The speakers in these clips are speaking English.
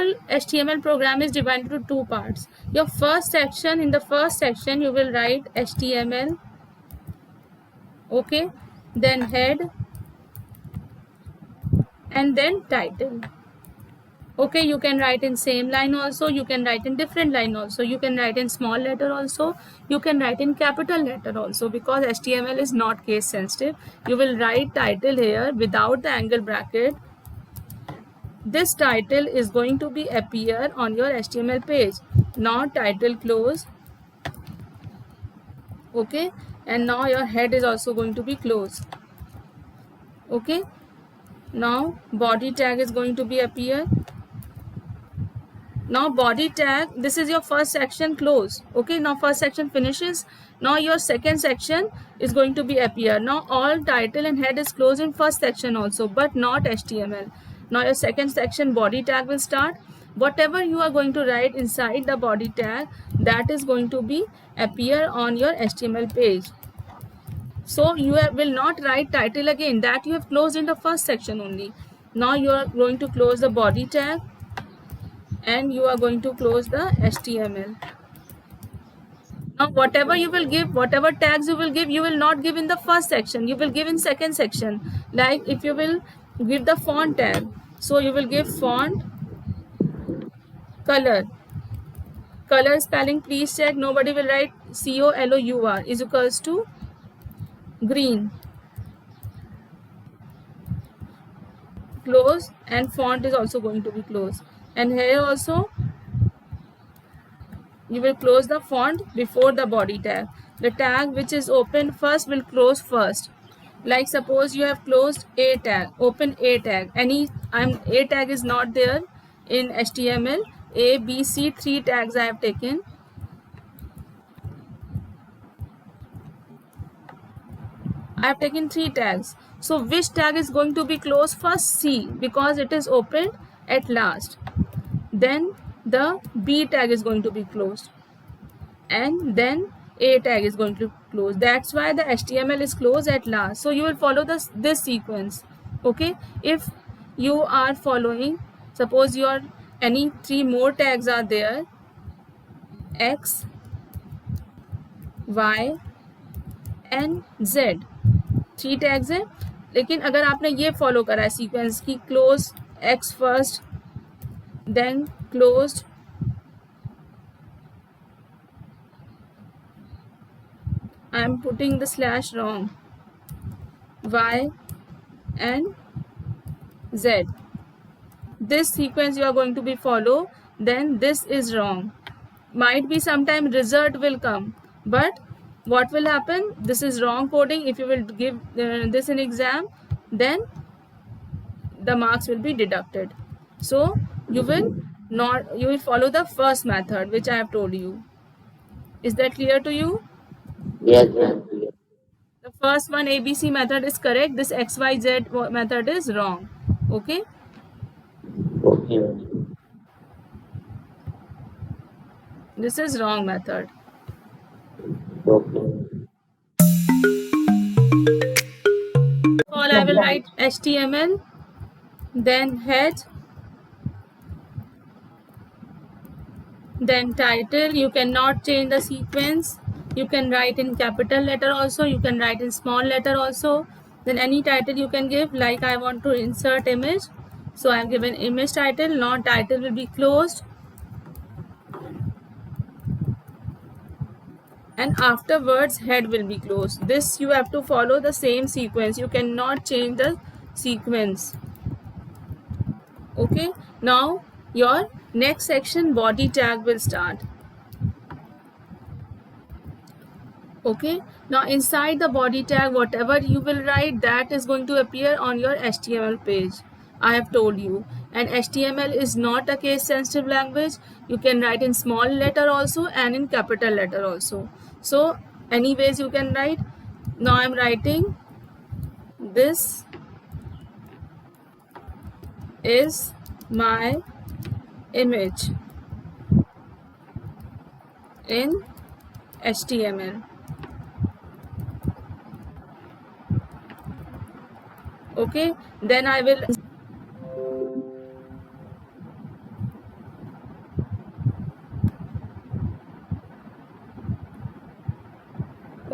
whole HTML program is divided into two parts. Your first section, in the first section you will write HTML, okay, then head, and then title. Okay, you can write in same line also, you can write in different line also, you can write in small letter also, you can write in capital letter also, because HTML is not case sensitive. You will write title here without the angle bracket. This title is going to be appear on your HTML page. Now title close, okay, and now your head is also going to be closed, okay. Now body tag is going to be appear. Now body tag, this is your first section close, okay. Now first section finishes. Now your second section is going to be appear. Now all title and head is closed in first section also, but not HTML. Now your second section body tag will start. Whatever you are going to write inside the body tag, that is going to be appear on your HTML page. So you will not write title again, that you have closed in the first section only. Now you are going to close the body tag and you are going to close the HTML. Now whatever you will give, whatever tags you will give, you will not give in the first section, you will give in second section. Like if you will give the font tag, so you will give font, color, color spelling please check, nobody will write COLOUR is equals to green, close, and font is also going to be closed. And here also you will close the font before the body tag. The tag which is open first will close first. Like suppose you have closed a tag, open a tag, any a tag is not there in HTML. A, B, C, 3 tags I have taken. I have taken 3 tags. So which tag is going to be closed first? C, because it is opened at last. Then the B tag is going to be closed, and then A tag is going to close. That's why the HTML is closed at last. So you will follow this sequence, okay. If you are following, suppose your any 3 more tags are there, X, Y and Z, 3 tags है. लेकिन अगर आपने ये follow करा है sequence की, close X first, then closed I am putting the slash wrong, Y and Z, this sequence you are going to be follow, then this is wrong. Might be sometime result will come, but what will happen, this is wrong coding. If you will give this in exam, then the marks will be deducted. So you will follow the first method which I have told you. Is that clear to you? Yes, ma'am. The first one ABC method is correct, this XYZ method is wrong, okay. Okay, ma'am. This is wrong method. Okay. All I will write HTML, then head, then title. You cannot change the sequence. You can write in capital letter also, you can write in small letter also. Then any title you can give, like I want to insert image, so I have given image title. Now title will be closed, and afterwards head will be closed. This you have to follow the same sequence, you cannot change the sequence, okay. Now your next section body tag will start, okay. Now inside the body tag, whatever you will write, that is going to appear on your HTML page, I have told you. And HTML is not a case sensitive language, you can write in small letter also and in capital letter also. So anyways you can write. Now I am writing, this is my image in HTML, okay. Then I will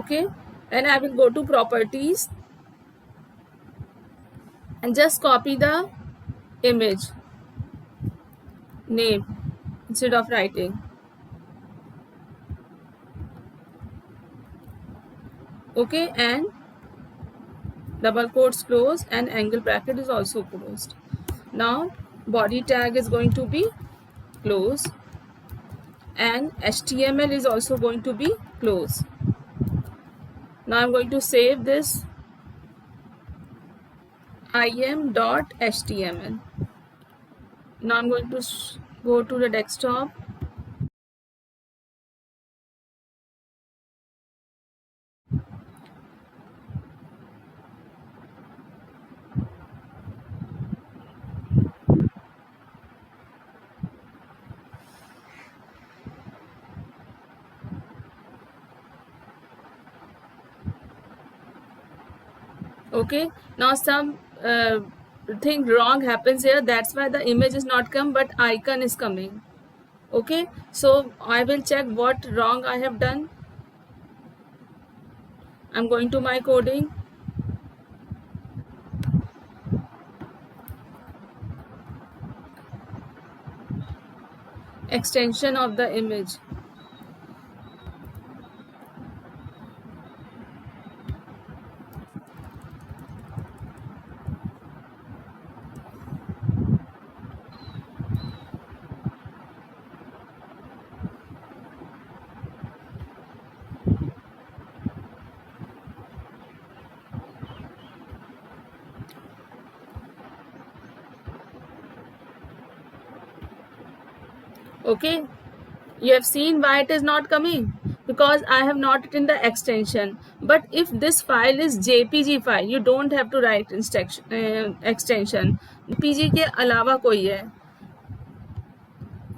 Okay, and I will go to properties and just copy the image name instead of writing. Okay, and double quotes closed and angle bracket is also closed. Now body tag is going to be closed and HTML is also going to be closed. Now I'm going to save this im.html. Now I'm going to go to the desktop. Okay, now some thing wrong happens here, that's why the image is not come but icon is coming. Okay, so I will check what wrong I have done. I'm going to my coding. Extension of the image. Okay, you have seen why it is not coming, because I have not written the extension. But if this file is JPG file, you don't have to write extension. JPG के अलावा कोई है.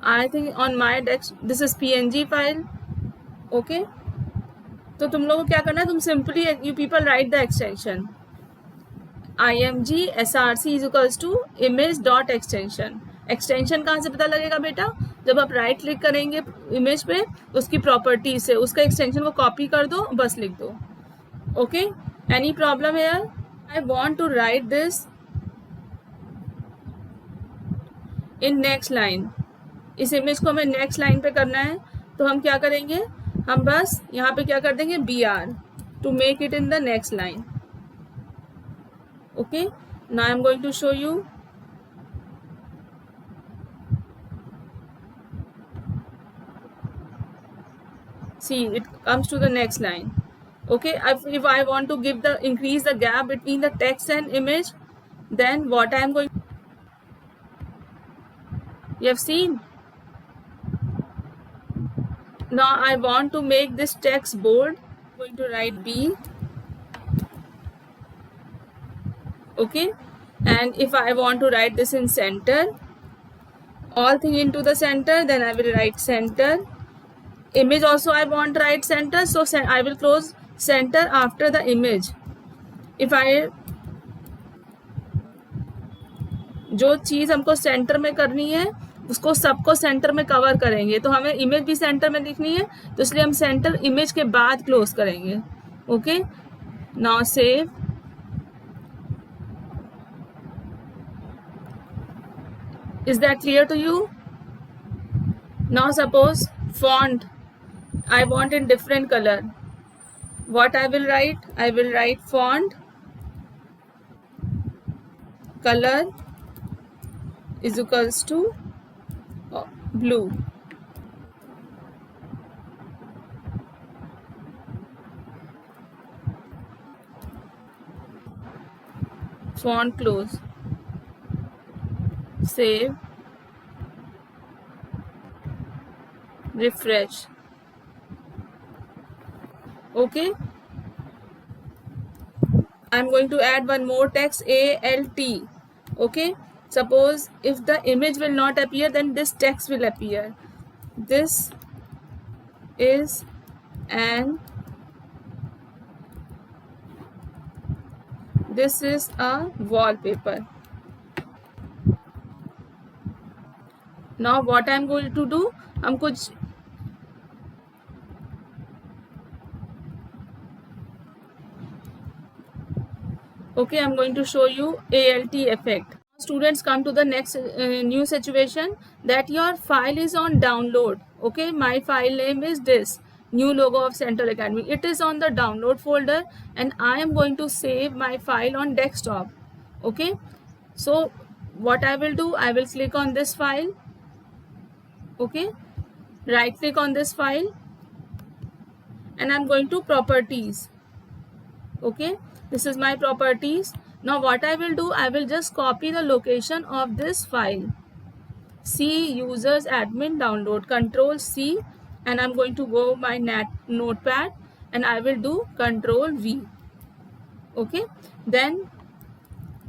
I think on my desk this is PNG file. Okay, तो तुम लोगों को क्या करना है, तुम simply you people write the extension img src is equals to image.extension. Extension कहाँ से पता लगेगा बेटा, जब आप राइट क्लिक करेंगे इमेज पे, उसकी प्रॉपर्टी से उसका एक्सटेंशन को कॉपी कर दो, बस लिख दो. Okay, any problem here? I want to write this in next line. इस इमेज को हमें नेक्स्ट लाइन पे करना है, तो हम क्या करेंगे, हम बस यहाँ पे क्या कर देंगे br to make it in the next line. Okay, now I'm going to show you. See, it comes to the next line. Okay, if I want to increase the gap between the text and image, then what I am going, you have seen. Now I want to make this text bold. I'm going to write B. Okay, and if I want to write this in center, all thing into the center, then I will write center. Image also I want right center, so I will close center after the image. If I जो चीज़ हमको centre में करनी है उसको सबको centre में cover करेंगे, तो हमें इमेज भी सेंटर में लिखनी है, तो इसलिए हम सेंटर इमेज के बाद क्लोज करेंगे. Okay, now save. Is that clear to you? Now suppose font I want in different color. What I will write? I will write font color is equals to blue. Font close. Save. Refresh. Okay, I'm going to add one more text, ALT. Okay, suppose if the image will not appear, then this text will appear. This is this is a wallpaper. Now what I'm going to do, हम कुछ Okay, I'm going to show you ALT effect. Students, come to the next new situation that your file is on download. Okay, my file name is this, new logo of Central Academy. It is on the download folder and I am going to save my file on desktop. Okay, so what I will do, I will click on this file. Okay, right click on this file and I'm going to properties. Okay, this is my properties. Now what I will do, I will just copy the location of this file. C users admin download, control C, and I'm going to go my notepad and I will do control V. Okay, then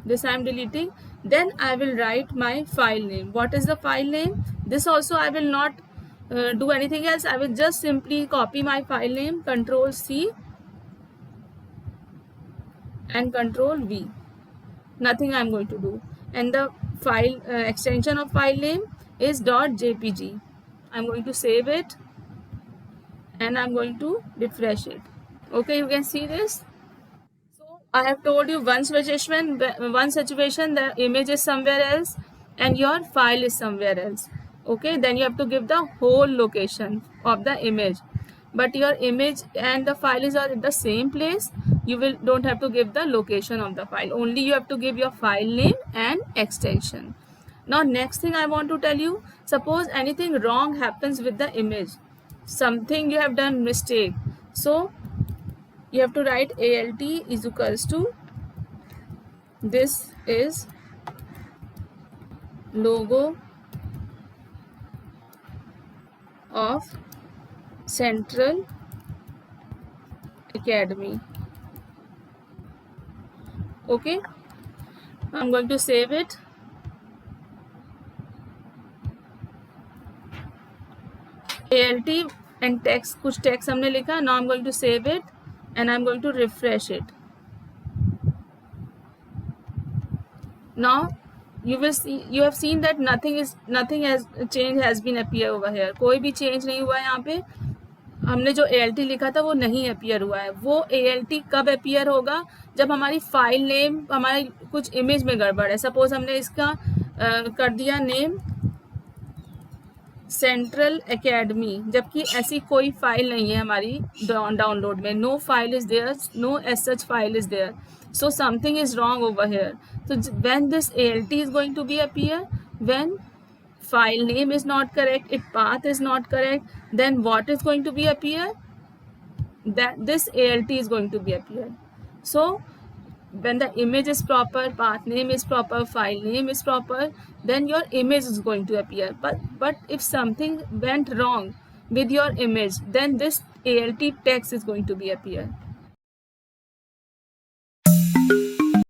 this I'm deleting. Then I will write my file name. What is the file name? This also I will not do anything else. I will just simply copy my file name, control C and control V. Nothing I'm going to do. And the file extension of file name is .jpg. I'm going to save it and I'm going to refresh it. Okay, you can see this. So I have told you one situation the image is somewhere else and your file is somewhere else. Okay, then you have to give the whole location of the image, but your image and the file is at the same place. You don't have to give the location of the file, only you have to give your file name and extension. Now next thing I want to tell you, suppose anything wrong happens with the image, something you have done mistake, so you have to write ALT is equals to, this is logo of Central Academy. Okay, I'm going to save it. ALT and text, कुछ text हमने लिखा. Now I'm going to save it and I'm going to refresh it. Now you have seen that nothing has change has been appear over here. कोई भी change नहीं हुआ है यहाँ पे. हमने जो ALT लिखा था वो नहीं appear हुआ है. वो ALT कब appear होगा? जब हमारी फाइल नेम, हमारी कुछ इमेज में गड़बड़ है. सपोज हमने इसका कर दिया नेम सेंट्रल एकेडमी, जबकि ऐसी कोई फाइल नहीं है हमारी डाउनलोड में. No file is there, no as such file is there. So something is wrong over here. So when this ALT is going to be appear, when file name is not correct, its path is not correct, then what is going to be appear? That this ALT is going to be appear. So when the image is proper, path name is proper, file name is proper, then your image is going to appear. But if something went wrong with your image, then this ALT text is going to be appear.